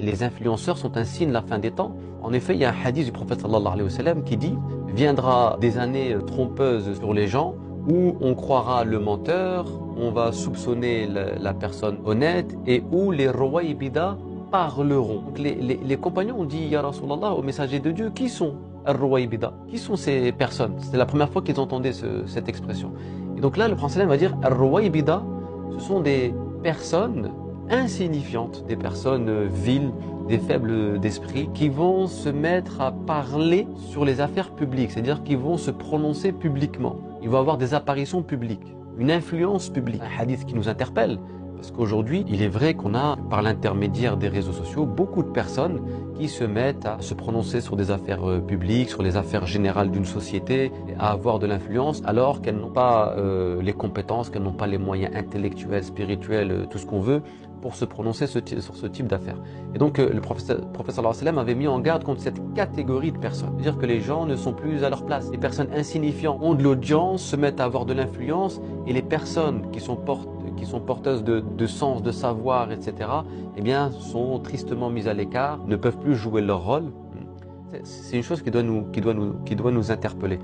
Les influenceurs sont un signe de la fin des temps. En effet, il y a un hadith du prophète sallallahu alayhi wa sallam qui dit « Viendra des années trompeuses sur les gens où on croira le menteur, on va soupçonner la personne honnête et où les rouwaybida parleront. » Donc les compagnons ont dit « Ya Rasulallah, au messager de Dieu, qui sont al-rouwaybida? Qui sont ces personnes ?» C'était la première fois qu'ils entendaient cette expression. Et donc là, le prophète sallam va dire « Al-rouwaybida, ce sont des personnes insignifiantes, des personnes viles, des faibles d'esprit, qui vont se mettre à parler sur les affaires publiques, c'est-à-dire qu'ils vont se prononcer publiquement. Ils vont avoir des apparitions publiques, une influence publique. Un hadith qui nous interpelle, parce qu'aujourd'hui, il est vrai qu'on a, par l'intermédiaire des réseaux sociaux, beaucoup de personnes qui se mettent à se prononcer sur des affaires publiques, sur les affaires générales d'une société, à avoir de l'influence, alors qu'elles n'ont pas les compétences, qu'elles n'ont pas les moyens intellectuels, spirituels, tout ce qu'on veut, pour se prononcer sur ce type d'affaires. Et donc le prophète sallallahu alayhi wa sallam avait mis en garde contre cette catégorie de personnes. C'est-à-dire que les gens ne sont plus à leur place. Les personnes insignifiantes ont de l'audience, se mettent à avoir de l'influence, et les personnes qui sont porteuses de sens, de savoir, etc., eh bien, sont tristement mises à l'écart, ne peuvent plus jouer leur rôle. C'est une chose qui doit nous interpeller.